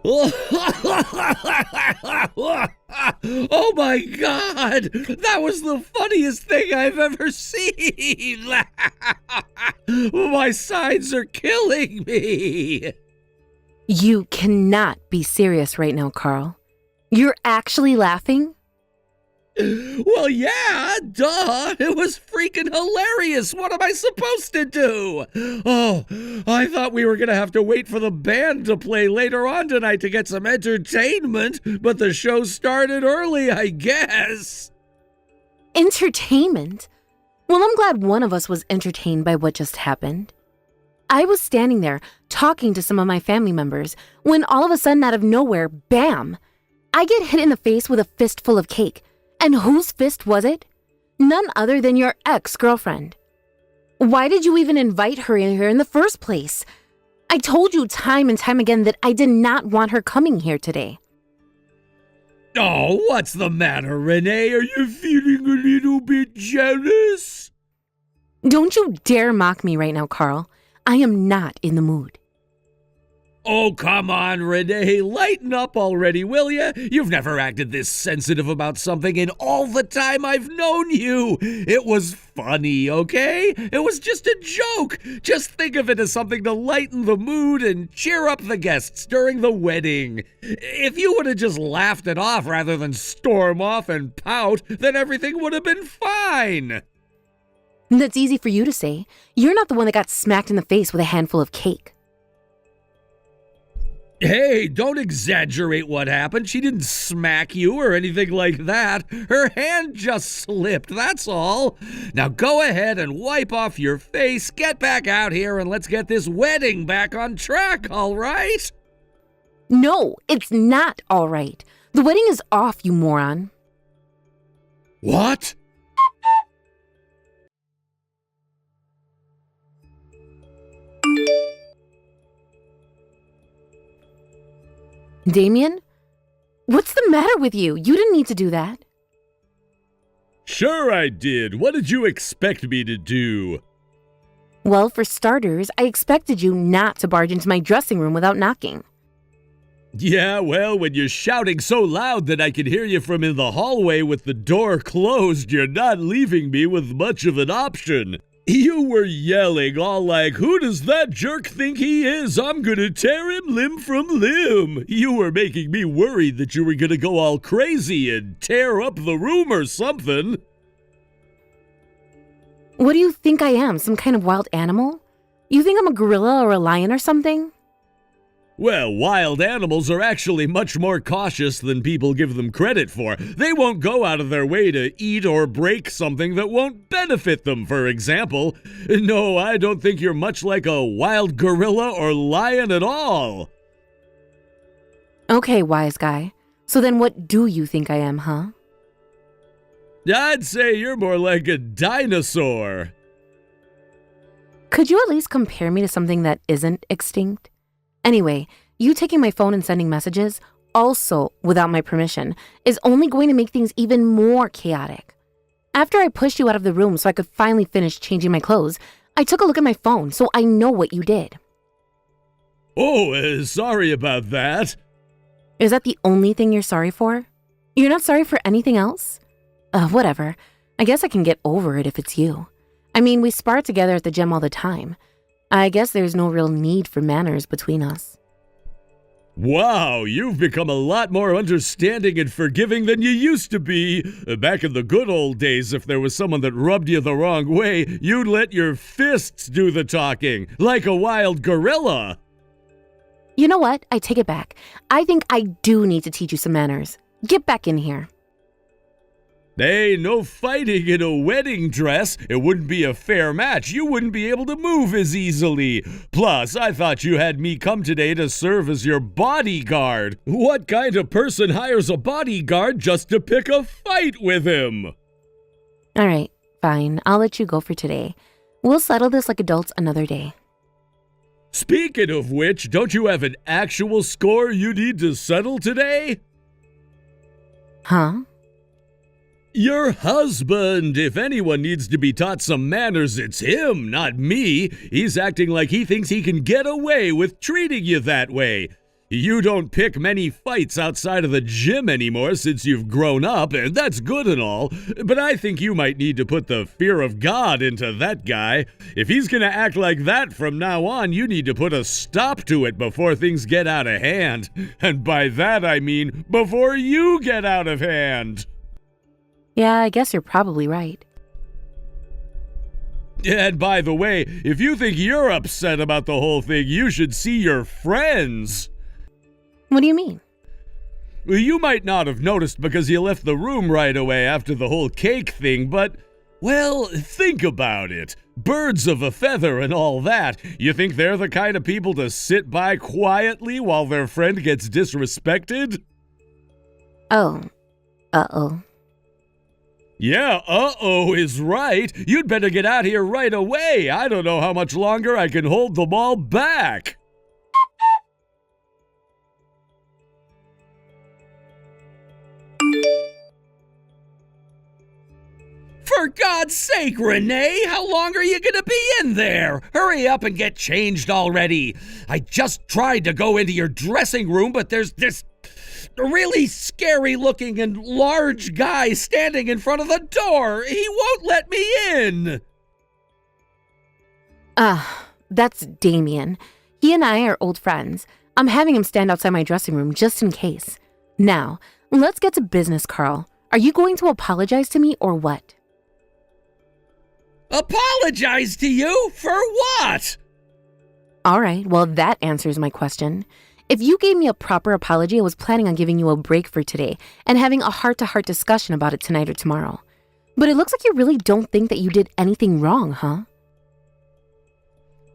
Oh my God! That was the funniest thing I've ever seen! My sides are killing me! You cannot be serious right now, Carl. You're actually laughing? Well, yeah, duh. It was freaking hilarious. What am I supposed to do? Oh, I thought we were going to have to wait for the band to play later on tonight to get some entertainment, but the show started early, I guess. Entertainment? Well, I'm glad one of us was entertained by what just happened. I was standing there talking to some of my family members when all of a sudden, out of nowhere, bam! I get hit in the face with a fistful of cake. And whose fist was it? None other than your ex-girlfriend. Why did you even invite her in here in the first place? I told you time and time again that I did not want her coming here today. Oh, what's the matter, Renee? Are you feeling a little bit jealous? Don't you dare mock me right now, Carl. I am not in the mood. Oh, come on, Renee. Lighten up already, will ya? You've never acted this sensitive about something in all the time I've known you. It was funny, okay? It was just a joke. Just think of it as something to lighten the mood and cheer up the guests during the wedding. If you would have just laughed it off rather than storm off and pout, then everything would have been fine. That's easy for you to say. You're not the one that got smacked in the face with a handful of cake. Hey, don't exaggerate what happened. She didn't smack you or anything like that. Her hand just slipped, that's all. Now go ahead and wipe off your face, get back out here, and let's get this wedding back on track, all right? No, it's not all right. The wedding is off, you moron. What? Damien? What's the matter with you? You didn't need to do that. Sure I did. What did you expect me to do? Well, for starters, I expected you not to barge into my dressing room without knocking. Yeah, well, when you're shouting so loud that I can hear you from in the hallway with the door closed, you're not leaving me with much of an option. You were yelling all like, "Who does that jerk think he is? I'm gonna tear him limb from limb." You were making me worried that you were gonna go all crazy and tear up the room or something. What do you think I am, some kind of wild animal? You think I'm a gorilla or a lion or something? Well, wild animals are actually much more cautious than people give them credit for. They won't go out of their way to eat or break something that won't benefit them, for example. No, I don't think you're much like a wild gorilla or lion at all. Okay, wise guy. So then what do you think I am, huh? I'd say you're more like a dinosaur. Could you at least compare me to something that isn't extinct? Anyway, you taking my phone and sending messages, also without my permission, is only going to make things even more chaotic. After I pushed you out of the room so I could finally finish changing my clothes, I took a look at my phone so I know what you did. Oh, sorry about that. Is that the only thing you're sorry for? You're not sorry for anything else? Whatever. I guess I can get over it if it's you. I mean, we spar together at the gym all the time. I guess there's no real need for manners between us. Wow, you've become a lot more understanding and forgiving than you used to be. Back in the good old days, if there was someone that rubbed you the wrong way, you'd let your fists do the talking, like a wild gorilla. You know what? I take it back. I think I do need to teach you some manners. Get back in here. Hey, no fighting in a wedding dress. It wouldn't be a fair match. You wouldn't be able to move as easily. Plus, I thought you had me come today to serve as your bodyguard. What kind of person hires a bodyguard just to pick a fight with him? All right, fine. I'll let you go for today. We'll settle this like adults another day. Speaking of which, don't you have an actual score you need to settle today? Huh? Your husband. If anyone needs to be taught some manners, it's him, not me. He's acting like he thinks he can get away with treating you that way. You don't pick many fights outside of the gym anymore since you've grown up, and that's good and all, but I think you might need to put the fear of God into that guy. If he's gonna act like that from now on, you need to put a stop to it before things get out of hand. And by that I mean before you get out of hand. Yeah, I guess you're probably right. And by the way, if you think you're upset about the whole thing, you should see your friends. What do you mean? You might not have noticed because you left the room right away after the whole cake thing, but, well, think about it. Birds of a feather and all that. You think they're the kind of people to sit by quietly while their friend gets disrespected? Oh. Uh-oh. Yeah, uh-oh is right. You'd better get out here right away. I don't know how much longer I can hold the ball back. For God's sake, Renee, how long are you gonna be in there? Hurry up and get changed already. I just tried to go into your dressing room, but there's this really scary looking and large guy standing in front of the door. He won't let me in. That's Damien. He and I are old friends. I'm having him stand outside my dressing room just in case. Now, let's get to business, Carl. Are you going to apologize to me or what? Apologize to you? For what? All right, well, that answers my question. If you gave me a proper apology, I was planning on giving you a break for today and having a heart-to-heart discussion about it tonight or tomorrow. But it looks like you really don't think that you did anything wrong, huh?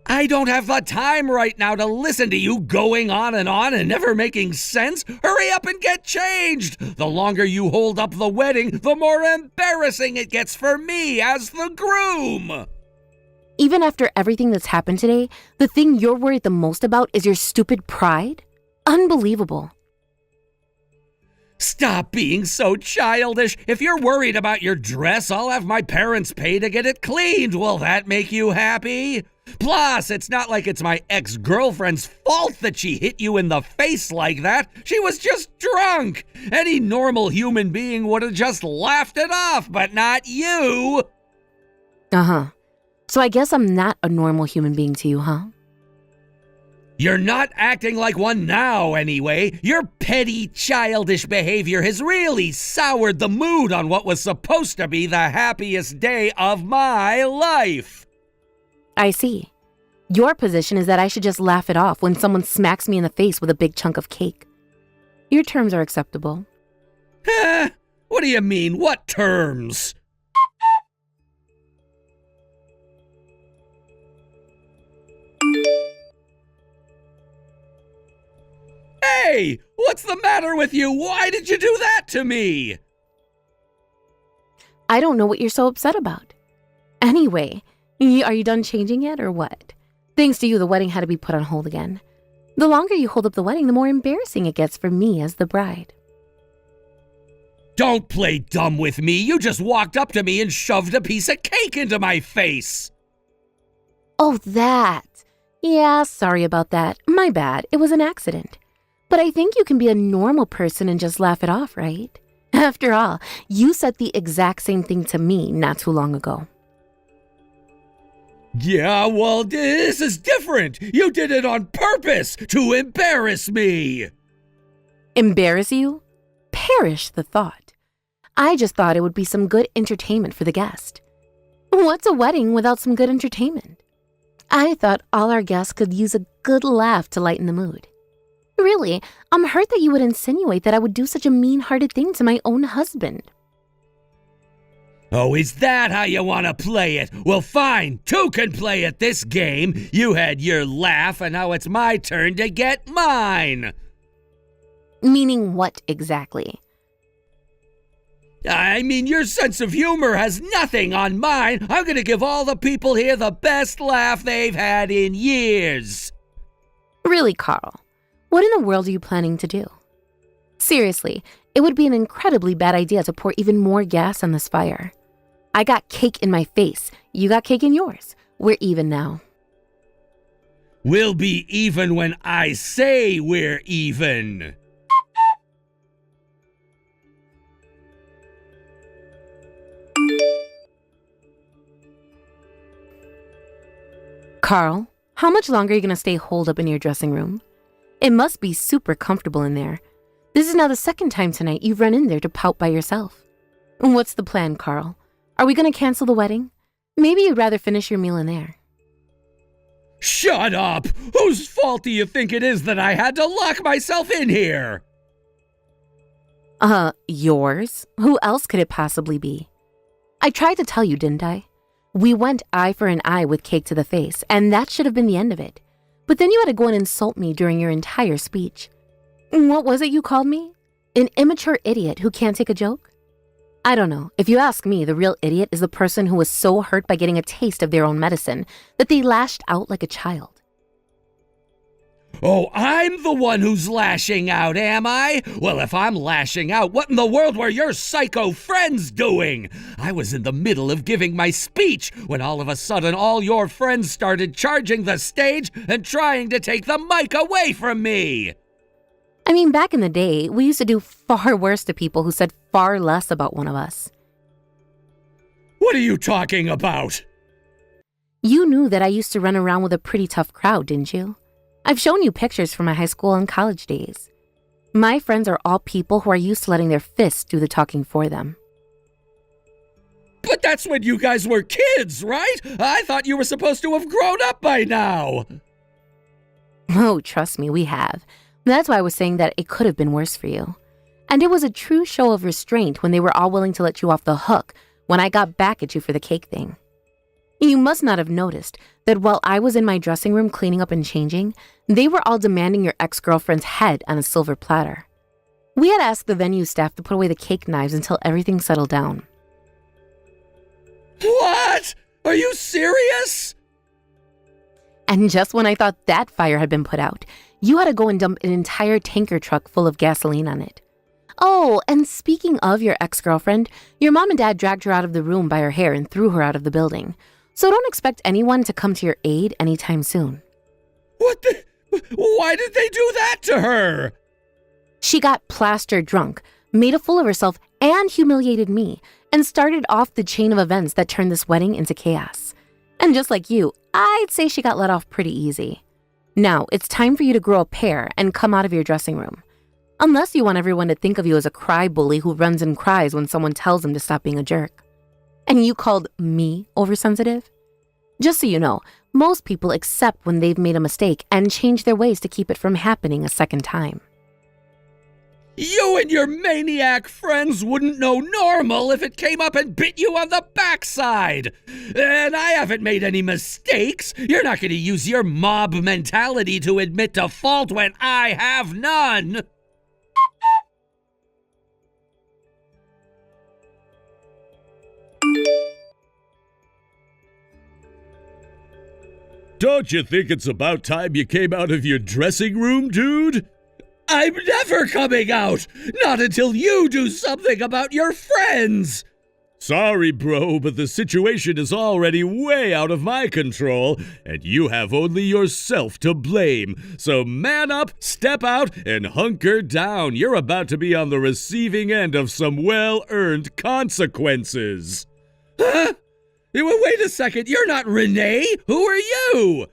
I don't have the time right now to listen to you going on and never making sense. Hurry up and get changed. The longer you hold up the wedding, the more embarrassing it gets for me as the groom. Even after everything that's happened today, the thing you're worried the most about is your stupid pride? Unbelievable. Stop being so childish. If you're worried about your dress, I'll have my parents pay to get it cleaned. Will that make you happy? Plus, it's not like it's my ex-girlfriend's fault that she hit you in the face like that. She was just drunk. Any normal human being would have just laughed it off, but not you. Uh-huh. So I guess I'm not a normal human being to you, huh? You're not acting like one now, anyway. Your petty, childish behavior has really soured the mood on what was supposed to be the happiest day of my life. I see. Your position is that I should just laugh it off when someone smacks me in the face with a big chunk of cake. Your terms are acceptable. What do you mean? What terms? Hey, what's the matter with you? Why did you do that to me? I don't know what you're so upset about. Anyway, are you done changing yet or what? Thanks to you, the wedding had to be put on hold again. The longer you hold up the wedding, the more embarrassing it gets for me as the bride. Don't play dumb with me. You just walked up to me and shoved a piece of cake into my face. Oh, that. Yeah, sorry about that. My bad. It was an accident. But I think you can be a normal person and just laugh it off, right? After all, you said the exact same thing to me not too long ago. Yeah, well, this is different. You did it on purpose to embarrass me. Embarrass you? Perish the thought. I just thought it would be some good entertainment for the guest. What's a wedding without some good entertainment? I thought all our guests could use a good laugh to lighten the mood. Really, I'm hurt that you would insinuate that I would do such a mean-hearted thing to my own husband. Oh, is that how you want to play it? Well, fine. Two can play at this game. You had your laugh, and now it's my turn to get mine. Meaning what exactly? I mean, your sense of humor has nothing on mine. I'm going to give all the people here the best laugh they've had in years. Really, Carl? What in the world are you planning to do? Seriously, it would be an incredibly bad idea to pour even more gas on this fire. I got cake in my face. You got cake in yours. We're even now. We'll be even when I say we're even. Carl, how much longer are you going to stay holed up in your dressing room? It must be super comfortable in there. This is now the second time tonight you've run in there to pout by yourself. What's the plan, Carl? Are we going to cancel the wedding? Maybe you'd rather finish your meal in there. Shut up! Whose fault do you think it is that I had to lock myself in here? Yours? Who else could it possibly be? I tried to tell you, didn't I? We went eye for an eye with cake to the face, and that should have been the end of it. But then you had to go and insult me during your entire speech. What was it you called me? An immature idiot who can't take a joke? I don't know. If you ask me, the real idiot is the person who was so hurt by getting a taste of their own medicine that they lashed out like a child. Oh, I'm the one who's lashing out, am I? Well, if I'm lashing out, what in the world were your psycho friends doing? I was in the middle of giving my speech when all of a sudden all your friends started charging the stage and trying to take the mic away from me. I mean, back in the day, we used to do far worse to people who said far less about one of us. What are you talking about? You knew that I used to run around with a pretty tough crowd, didn't you? I've shown you pictures from my high school and college days. My friends are all people who are used to letting their fists do the talking for them. But that's when you guys were kids, right? I thought you were supposed to have grown up by now. Oh, trust me, we have. That's why I was saying that it could have been worse for you. And it was a true show of restraint when they were all willing to let you off the hook when I got back at you for the cake thing. You must not have noticed that while I was in my dressing room cleaning up and changing, they were all demanding your ex-girlfriend's head on a silver platter. We had asked the venue staff to put away the cake knives until everything settled down. What? Are you serious? And just when I thought that fire had been put out, you had to go and dump an entire tanker truck full of gasoline on it. Oh, and speaking of your ex-girlfriend, your mom and dad dragged her out of the room by her hair and threw her out of the building. So don't expect anyone to come to your aid anytime soon. What the? Why did they do that to her? She got plastered drunk, made a fool of herself, and humiliated me, and started off the chain of events that turned this wedding into chaos. And just like you, I'd say she got let off pretty easy. Now, it's time for you to grow a pair and come out of your dressing room. Unless you want everyone to think of you as a cry bully who runs and cries when someone tells him to stop being a jerk. And you called me oversensitive? Just so you know, most people accept when they've made a mistake and change their ways to keep it from happening a second time. You and your maniac friends wouldn't know normal if it came up and bit you on the backside. And I haven't made any mistakes. You're not going to use your mob mentality to admit to fault when I have none. Don't you think it's about time you came out of your dressing room, dude? I'm never coming out! Not until you do something about your friends! Sorry, bro, but the situation is already way out of my control, and you have only yourself to blame. So man up, step out, and hunker down. You're about to be on the receiving end of some well-earned consequences. Huh? Wait a second, you're not Renee! Who are you?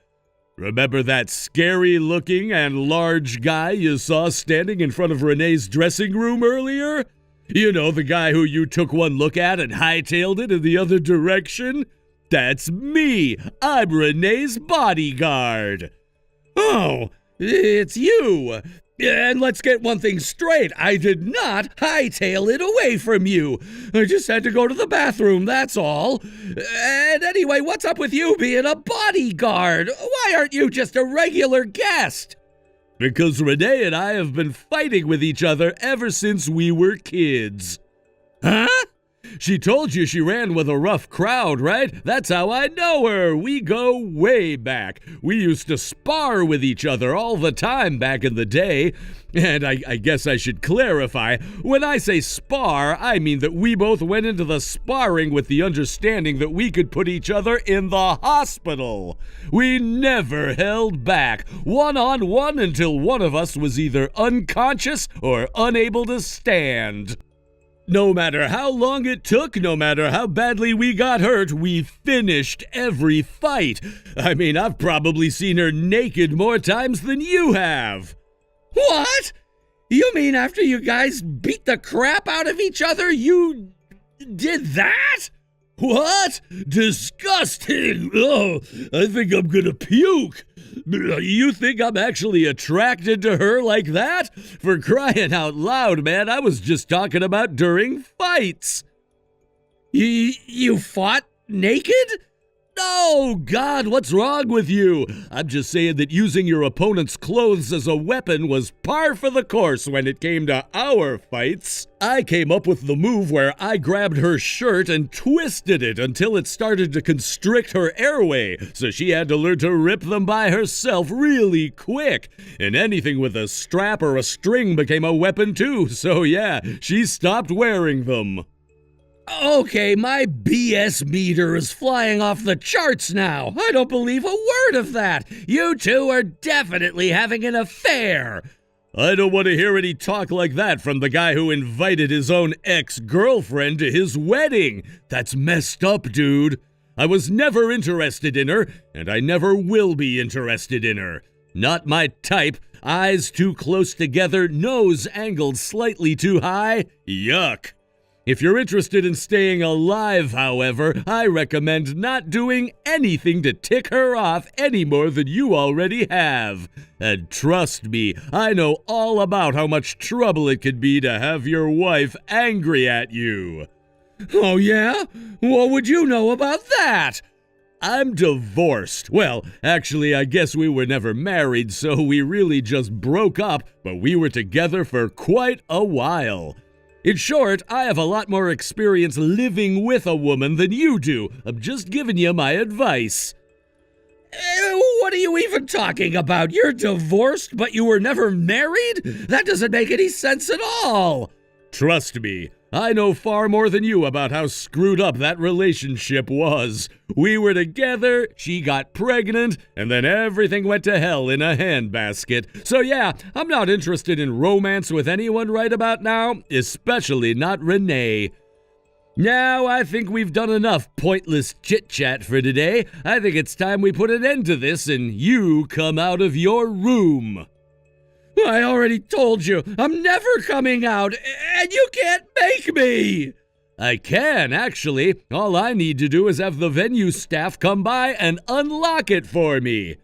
Remember that scary-looking and large guy you saw standing in front of Renee's dressing room earlier? You know, the guy who you took one look at and hightailed it in the other direction? That's me! I'm Renee's bodyguard! Oh, it's you! And let's get one thing straight. I did not hightail it away from you. I just had to go to the bathroom, that's all. And anyway, what's up with you being a bodyguard? Why aren't you just a regular guest? Because Renee and I have been fighting with each other ever since we were kids. Huh? She told you she ran with a rough crowd, right? That's how I know her. We go way back. We used to spar with each other all the time back in the day. And I guess I should clarify, when I say spar, I mean that we both went into the sparring with the understanding that we could put each other in the hospital. We never held back, one-on-one, until one of us was either unconscious or unable to stand. No matter how long it took, no matter how badly we got hurt, we finished every fight. I mean, I've probably seen her naked more times than you have. What? You mean after you guys beat the crap out of each other, you did that? What? Disgusting! Oh, I think I'm gonna puke. You think I'm actually attracted to her like that? For crying out loud, man, I was just talking about during fights. You fought naked? Oh, God, what's wrong with you? I'm just saying that using your opponent's clothes as a weapon was par for the course when it came to our fights. I came up with the move where I grabbed her shirt and twisted it until it started to constrict her airway, so she had to learn to rip them by herself really quick. And anything with a strap or a string became a weapon too, so yeah, she stopped wearing them. Okay, my BS meter is flying off the charts now. I don't believe a word of that. You two are definitely having an affair. I don't want to hear any talk like that from the guy who invited his own ex-girlfriend to his wedding. That's messed up, dude. I was never interested in her, and I never will be interested in her. Not my type. Eyes too close together, nose angled slightly too high. Yuck. If you're interested in staying alive, however, I recommend not doing anything to tick her off any more than you already have. And trust me, I know all about how much trouble it could be to have your wife angry at you. Oh yeah? What would you know about that? I'm divorced. Well, actually, I guess we were never married, so we really just broke up, but we were together for quite a while. In short, I have a lot more experience living with a woman than you do. I'm just giving you my advice. What are you even talking about? You're divorced, but you were never married? That doesn't make any sense at all. Trust me, I know far more than you about how screwed up that relationship was. We were together, she got pregnant, and then everything went to hell in a handbasket. So yeah, I'm not interested in romance with anyone right about now, especially not Renee. Now, I think we've done enough pointless chit-chat for today. I think it's time we put an end to this and you come out of your room. I already told you, I'm never coming out, and you can't make me! I can, actually. All I need to do is have the venue staff come by and unlock it for me.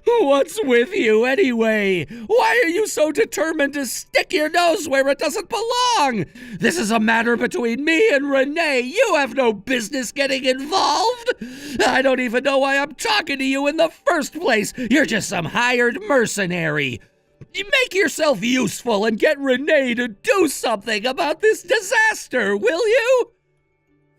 What's with you, anyway? Why are you so determined to stick your nose where it doesn't belong? This is a matter between me and Renee. You have no business getting involved. I don't even know why I'm talking to you in the first place. You're just some hired mercenary. Make yourself useful and get Renee to do something about this disaster, will you?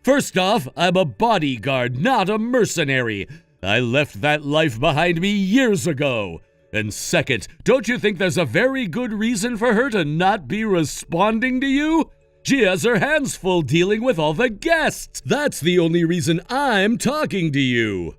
First off, I'm a bodyguard, not a mercenary. I left that life behind me years ago. And second, don't you think there's a very good reason for her to not be responding to you? She has her hands full dealing with all the guests. That's the only reason I'm talking to you.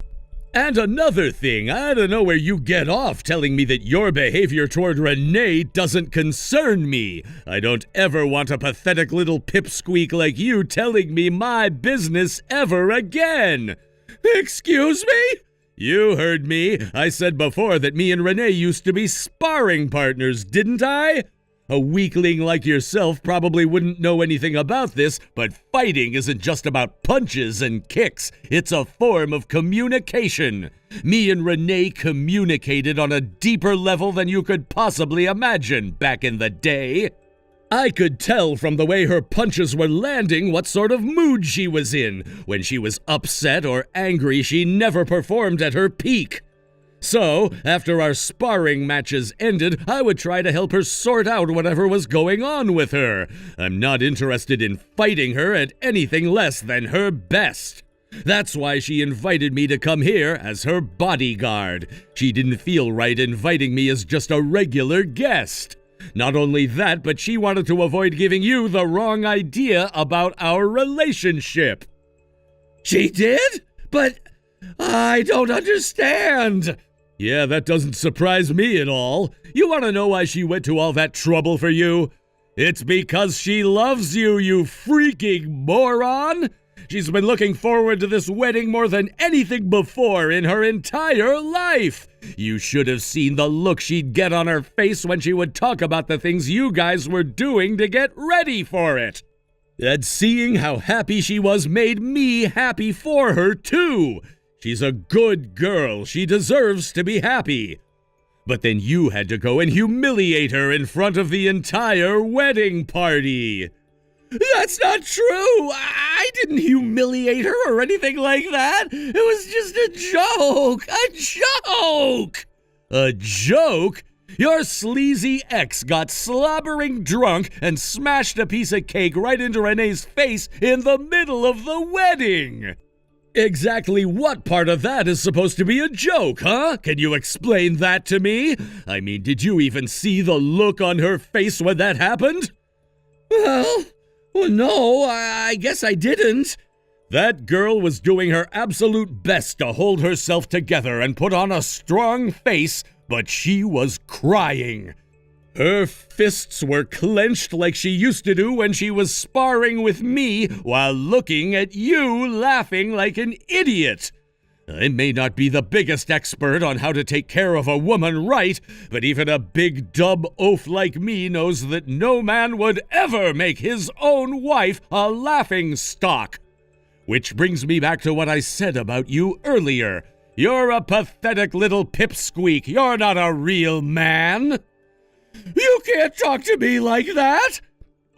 And another thing, I don't know where you get off telling me that your behavior toward Renee doesn't concern me. I don't ever want a pathetic little pipsqueak like you telling me my business ever again. Excuse me? You heard me. I said before that me and Renee used to be sparring partners, didn't I? A weakling like yourself probably wouldn't know anything about this, but fighting isn't just about punches and kicks. It's a form of communication. Me and Renee communicated on a deeper level than you could possibly imagine back in the day. I could tell from the way her punches were landing what sort of mood she was in. When she was upset or angry, she never performed at her peak. So, after our sparring matches ended, I would try to help her sort out whatever was going on with her. I'm not interested in fighting her at anything less than her best. That's why she invited me to come here as her bodyguard. She didn't feel right inviting me as just a regular guest. Not only that, but she wanted to avoid giving you the wrong idea about our relationship. She did? But I don't understand. Yeah, that doesn't surprise me at all. You want to know why she went to all that trouble for you? It's because she loves you, you freaking moron! She's been looking forward to this wedding more than anything before in her entire life. You should have seen the look she'd get on her face when she would talk about the things you guys were doing to get ready for it. And seeing how happy she was made me happy for her, too. She's a good girl. She deserves to be happy. But then you had to go and humiliate her in front of the entire wedding party. That's not true. I didn't humiliate her or anything like that. It was just a joke. A joke. A joke? Your sleazy ex got slobbering drunk and smashed a piece of cake right into Renee's face in the middle of the wedding. Exactly what part of that is supposed to be a joke, huh? Can you explain that to me? I mean, did you even see the look on her face when that happened? Well, no, I guess I didn't. That girl was doing her absolute best to hold herself together and put on a strong face, but she was crying. Her fists were clenched like she used to do when she was sparring with me while looking at you laughing like an idiot. I may not be the biggest expert on how to take care of a woman right, but even a big dumb oaf like me knows that no man would ever make his own wife a laughing stock. Which brings me back to what I said about you earlier. You're a pathetic little pipsqueak. You're not a real man. You can't talk to me like that.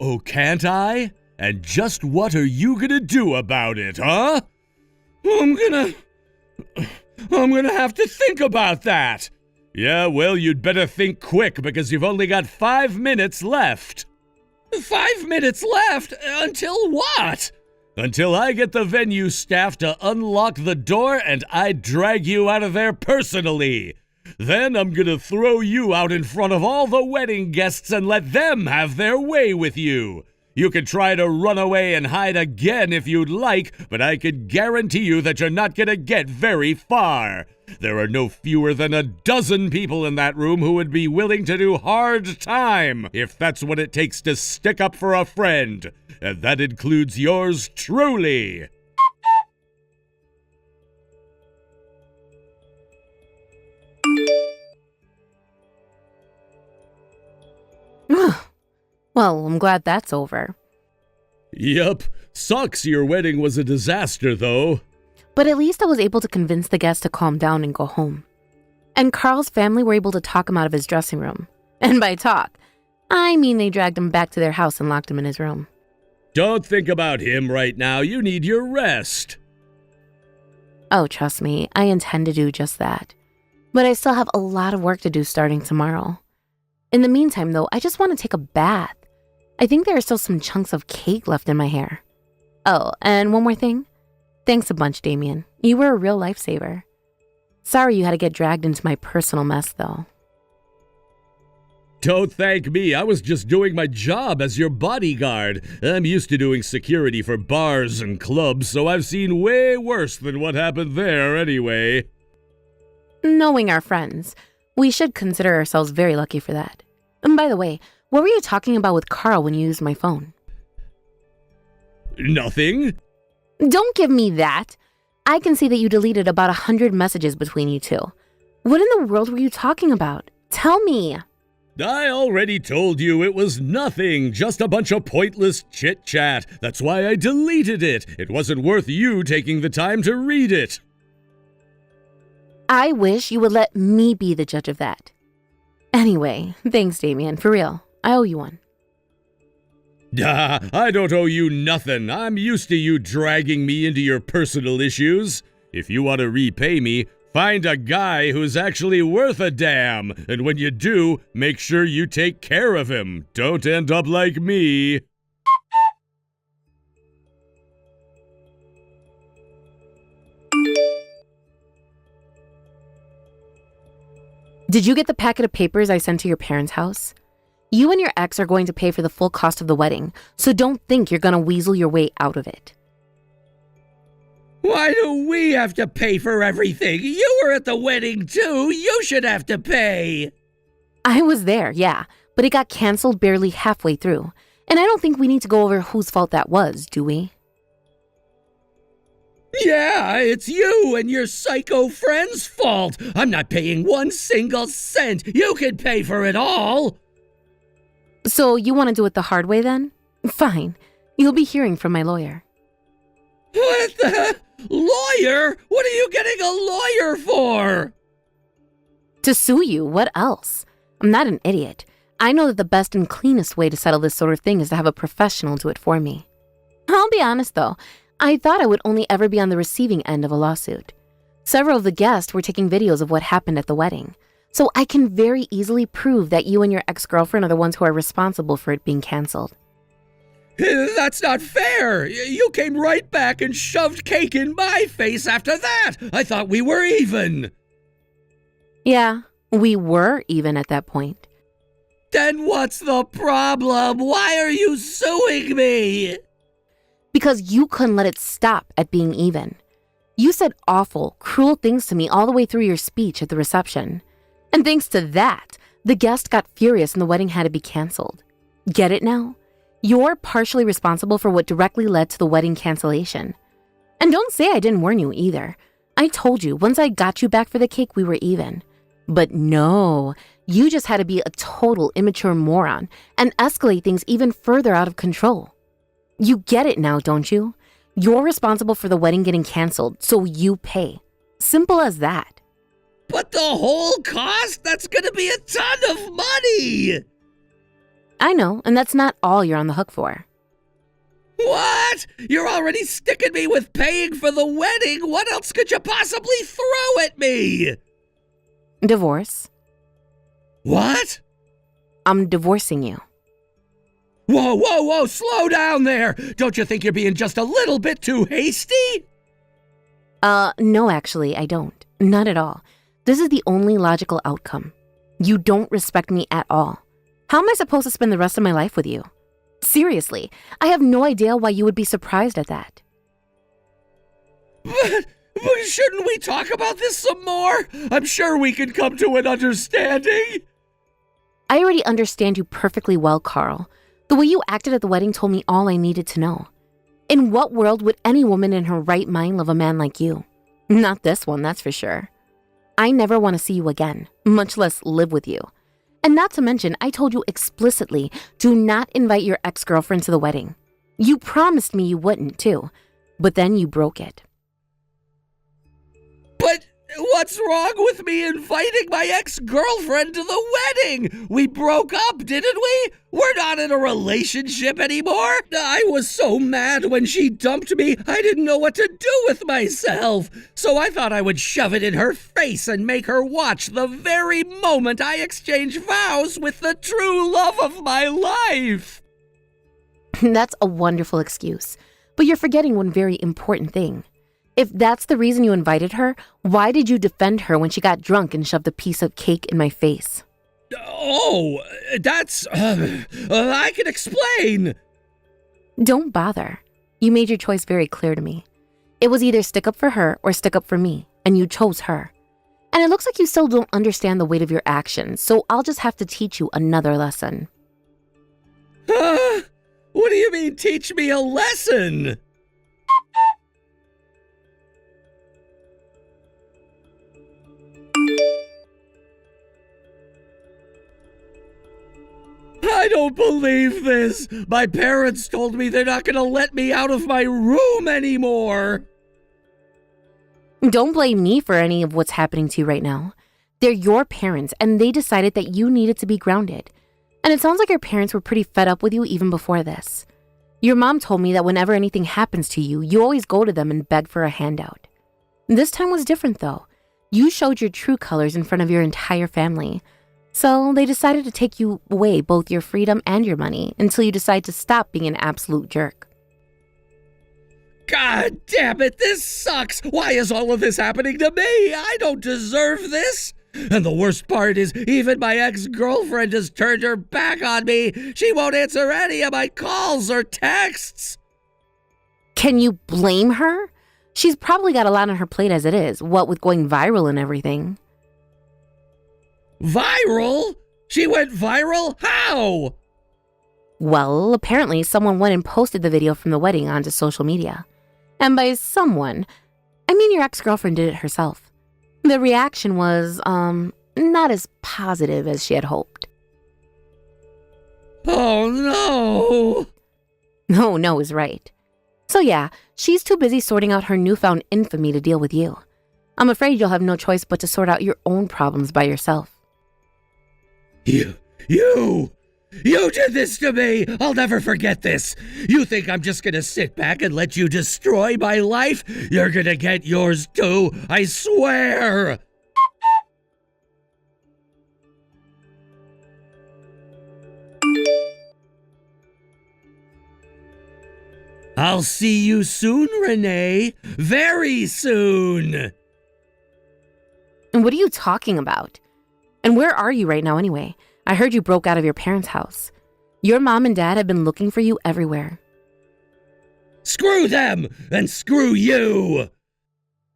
Oh, can't I? And just what are you gonna do about it, huh? I'm gonna have to think about that. Yeah, well, you'd better think quick because you've only got 5 minutes left. 5 minutes left? Until what? Until I get the venue staff to unlock the door and I drag you out of there personally. Then I'm gonna throw you out in front of all the wedding guests and let them have their way with you. You can try to run away and hide again if you'd like, but I can guarantee you that you're not gonna get very far. There are no fewer than a dozen people in that room who would be willing to do hard time if that's what it takes to stick up for a friend. And that includes yours truly. Well, I'm glad that's over. Yup. Sucks your wedding was a disaster, though. But at least I was able to convince the guests to calm down and go home. And Carl's family were able to talk him out of his dressing room. And by talk, I mean they dragged him back to their house and locked him in his room. Don't think about him right now. You need your rest. Oh, trust me, I intend to do just that. But I still have a lot of work to do starting tomorrow. In the meantime, though, I just want to take a bath. I think there are still some chunks of cake left in my hair. Oh, and one more thing. Thanks a bunch, Damien. You were a real lifesaver. Sorry you had to get dragged into my personal mess, though. Don't thank me. I was just doing my job as your bodyguard. I'm used to doing security for bars and clubs, so I've seen way worse than what happened there anyway. Knowing our friends, we should consider ourselves very lucky for that. And by the way, what were you talking about with Carl when you used my phone? Nothing. Don't give me that. I can see that you deleted about 100 messages between you two. What in the world were you talking about? Tell me. I already told you it was nothing, just a bunch of pointless chit-chat. That's why I deleted it. It wasn't worth you taking the time to read it. I wish you would let me be the judge of that. Anyway, thanks, Damien. For real, I owe you one. I don't owe you nothing. I'm used to you dragging me into your personal issues. If you want to repay me, Find a guy who's actually worth a damn, and when you do, make sure you take care of him. Don't end up like me. Did you get the packet of papers I sent to your parents' house? You and your ex are going to pay for the full cost of the wedding, so don't think you're gonna weasel your way out of it. Why do we have to pay for everything? You were at the wedding too. You should have to pay. I was there, yeah, but it got canceled barely halfway through. And I don't think we need to go over whose fault that was, do we? Yeah, it's you and your psycho friend's fault. I'm not paying 1 single cent. You can pay for it all. So you want to do it the hard way then? Fine. You'll be hearing from my lawyer. What the? Lawyer? What are you getting a lawyer for? To sue you, what else? I'm not an idiot. I know that the best and cleanest way to settle this sort of thing is to have a professional do it for me. I'll be honest though, I thought I would only ever be on the receiving end of a lawsuit. Several of the guests were taking videos of what happened at the wedding, so I can very easily prove that you and your ex-girlfriend are the ones who are responsible for it being canceled. That's not fair. You came right back and shoved cake in my face after that. I thought we were even. Yeah, we were even at that point. Then what's the problem? Why are you suing me? Because you couldn't let it stop at being even. You said awful, cruel things to me all the way through your speech at the reception. And thanks to that, the guest got furious and the wedding had to be canceled. Get it now? You're partially responsible for what directly led to the wedding cancellation. And don't say I didn't warn you either. I told you once I got you back for the cake, we were even. But no, you just had to be a total immature moron and escalate things even further out of control. You get it now, don't you? You're responsible for the wedding getting canceled, so you pay. Simple as that. But the whole cost? That's gonna be a ton of money! I know, and that's not all you're on the hook for. What? You're already sticking me with paying for the wedding. What else could you possibly throw at me? Divorce. What? I'm divorcing you. Whoa, slow down there. Don't you think you're being just a little bit too hasty? No, actually, I don't. Not at all. This is the only logical outcome. You don't respect me at all. How am I supposed to spend the rest of my life with you? Seriously, I have no idea why you would be surprised at that. But shouldn't we talk about this some more? I'm sure we can come to an understanding. I already understand you perfectly well, Carl. The way you acted at the wedding told me all I needed to know. In what world would any woman in her right mind love a man like you? Not this one, that's for sure. I never want to see you again, much less live with you. And not to mention, I told you explicitly, do not invite your ex-girlfriend to the wedding. You promised me you wouldn't, too. But then you broke it. But what's wrong with me inviting my ex-girlfriend to the wedding? We broke up, didn't we? We're not in a relationship anymore. I was so mad when she dumped me, I didn't know what to do with myself. So I thought I would shove it in her face and make her watch the very moment I exchange vows with the true love of my life. That's a wonderful excuse. But you're forgetting one very important thing. If that's the reason you invited her, why did you defend her when she got drunk and shoved a piece of cake in my face? Oh, that's... I can explain. Don't bother. You made your choice very clear to me. It was either stick up for her or stick up for me, and you chose her. And it looks like you still don't understand the weight of your actions, so I'll just have to teach you another lesson. What do you mean, teach me a lesson? I don't believe this. My parents told me they're not going to let me out of my room anymore. Don't blame me for any of what's happening to you right now. They're your parents, and they decided that you needed to be grounded. And it sounds like your parents were pretty fed up with you even before this. Your mom told me that whenever anything happens to you, you always go to them and beg for a handout. This time was different, though. You showed your true colors in front of your entire family. So they decided to take you away both your freedom and your money until you decide to stop being an absolute jerk. God damn it, this sucks! Why is all of this happening to me? I don't deserve this! And the worst part is, even my ex-girlfriend has turned her back on me. She won't answer any of my calls or texts. Can you blame her? She's probably got a lot on her plate as it is, what with going viral and everything. Viral? She went viral? How? Well, apparently someone went and posted the video from the wedding onto social media. And by someone, I mean your ex-girlfriend did it herself. The reaction was, not as positive as she had hoped. Oh no! No is right. So yeah, she's too busy sorting out her newfound infamy to deal with you. I'm afraid you'll have no choice but to sort out your own problems by yourself. You did this to me! I'll never forget this! You think I'm just gonna sit back and let you destroy my life? You're gonna get yours too, I swear! I'll see you soon, Renee. Very soon! And what are you talking about? And where are you right now anyway? I heard you broke out of your parents' house. Your mom and dad have been looking for you everywhere. Screw them! And screw you!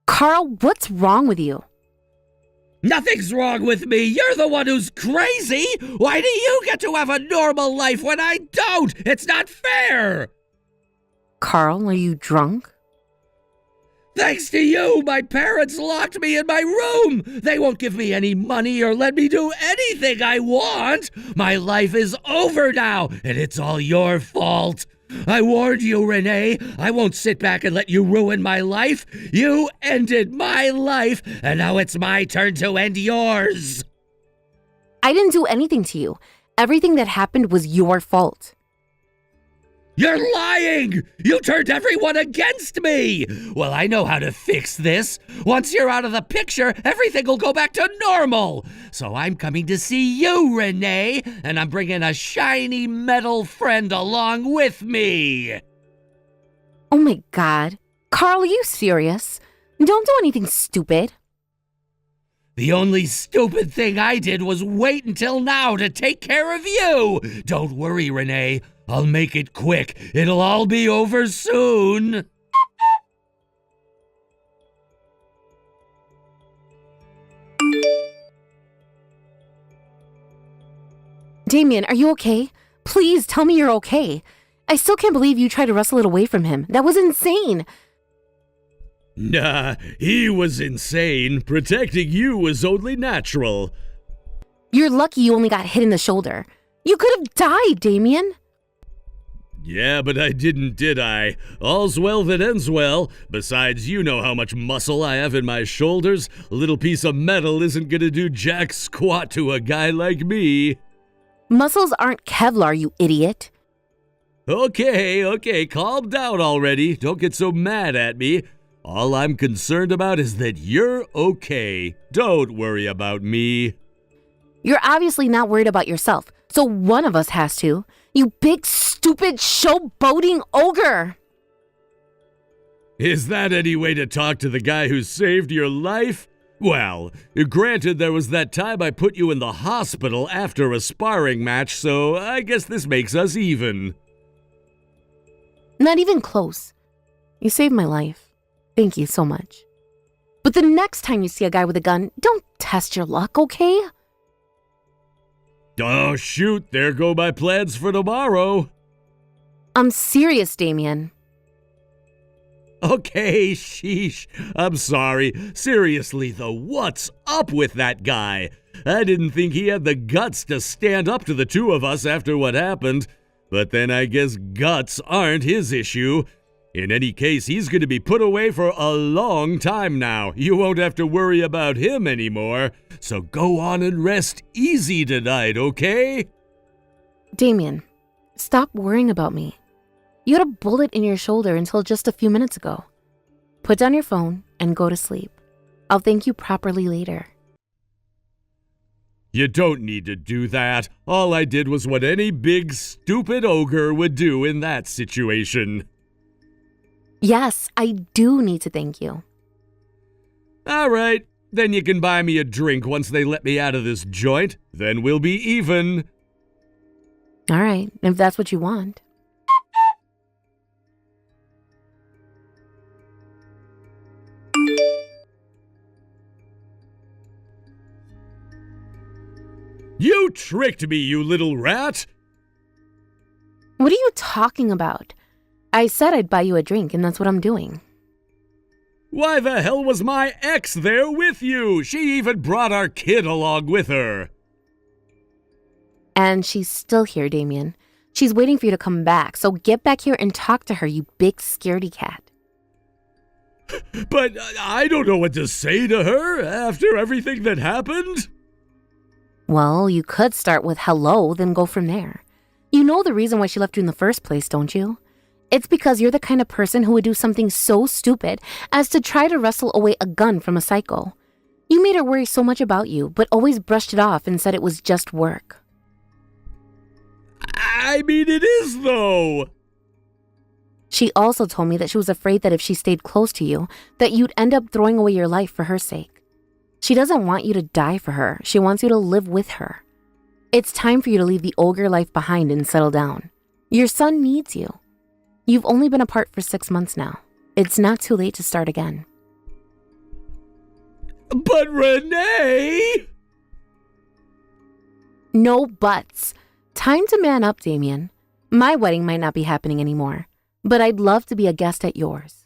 Carl, what's wrong with you? Nothing's wrong with me! You're the one who's crazy! Why do you get to have a normal life when I don't? It's not fair! Carl, are you drunk? Thanks to you, my parents locked me in my room! They won't give me any money or let me do anything I want! My life is over now, and it's all your fault! I warned you, Renee. I won't sit back and let you ruin my life. You ended my life, and now it's my turn to end yours. I didn't do anything to you. Everything that happened was your fault. You're lying! You turned everyone against me! Well, I know how to fix this. Once you're out of the picture, everything will go back to normal. So I'm coming to see you, Renee, and I'm bringing a shiny metal friend along with me. Oh my God. Carl, are you serious? Don't do anything stupid. The only stupid thing I did was wait until now to take care of you. Don't worry, Renee. I'll make it quick. It'll all be over soon. Damien, are you okay? Please tell me you're okay. I still can't believe you tried to wrestle it away from him. That was insane. Nah, he was insane. Protecting you was only natural. You're lucky you only got hit in the shoulder. You could have died, Damien. Yeah, but I didn't, did I? All's well that ends well. Besides, you know how much muscle I have in my shoulders. A little piece of metal isn't gonna do jack squat to a guy like me. Muscles aren't Kevlar, you idiot. Okay, calm down already. Don't get so mad at me. All I'm concerned about is that you're okay. Don't worry about me. You're obviously not worried about yourself, so one of us has to. You big, stupid, showboating ogre! Is that any way to talk to the guy who saved your life? Well, granted there was that time I put you in the hospital after a sparring match, so I guess this makes us even. Not even close. You saved my life. Thank you so much. But the next time you see a guy with a gun, don't test your luck, okay? Oh shoot, there go my plans for tomorrow. I'm serious, Damien. Okay, sheesh. I'm sorry. Seriously though, what's up with that guy? I didn't think he had the guts to stand up to the two of us after what happened. But then I guess guts aren't his issue. In any case, he's going to be put away for a long time now. You won't have to worry about him anymore. So go on and rest easy tonight, okay? Damien, stop worrying about me. You had a bullet in your shoulder until just a few minutes ago. Put down your phone and go to sleep. I'll thank you properly later. You don't need to do that. All I did was what any big, stupid ogre would do in that situation. Yes, I do need to thank you. All right, then you can buy me a drink once they let me out of this joint. Then we'll be even. All right, if that's what you want. You tricked me, you little rat! What are you talking about? I said I'd buy you a drink, and that's what I'm doing. Why the hell was my ex there with you? She even brought our kid along with her. And she's still here, Damien. She's waiting for you to come back, so get back here and talk to her, you big scaredy cat. But I don't know what to say to her after everything that happened. Well, you could start with hello, then go from there. You know the reason why she left you in the first place, don't you? It's because you're the kind of person who would do something so stupid as to try to wrestle away a gun from a psycho. You made her worry so much about you, but always brushed it off and said it was just work. I mean, it is, though. She also told me that she was afraid that if she stayed close to you, that you'd end up throwing away your life for her sake. She doesn't want you to die for her. She wants you to live with her. It's time for you to leave the ogre life behind and settle down. Your son needs you. You've only been apart for 6 months now. It's not too late to start again. But Renee! No buts. Time to man up, Damien. My wedding might not be happening anymore, but I'd love to be a guest at yours.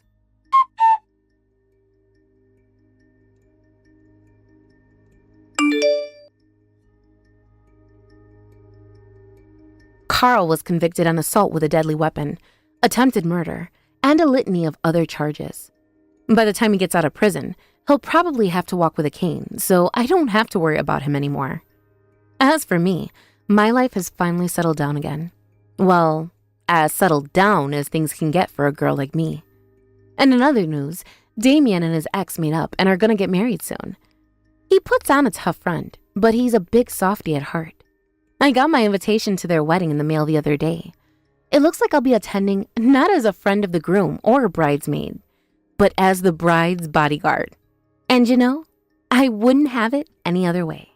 Carl was convicted on assault with a deadly weapon, attempted murder, and a litany of other charges. By the time he gets out of prison, he'll probably have to walk with a cane, so I don't have to worry about him anymore. As for me, my life has finally settled down again. Well, as settled down as things can get for a girl like me. And in other news, Damien and his ex meet up and are gonna get married soon. He puts on a tough front, but he's a big softy at heart. I got my invitation to their wedding in the mail the other day. It looks like I'll be attending not as a friend of the groom or a bridesmaid, but as the bride's bodyguard. And you know, I wouldn't have it any other way.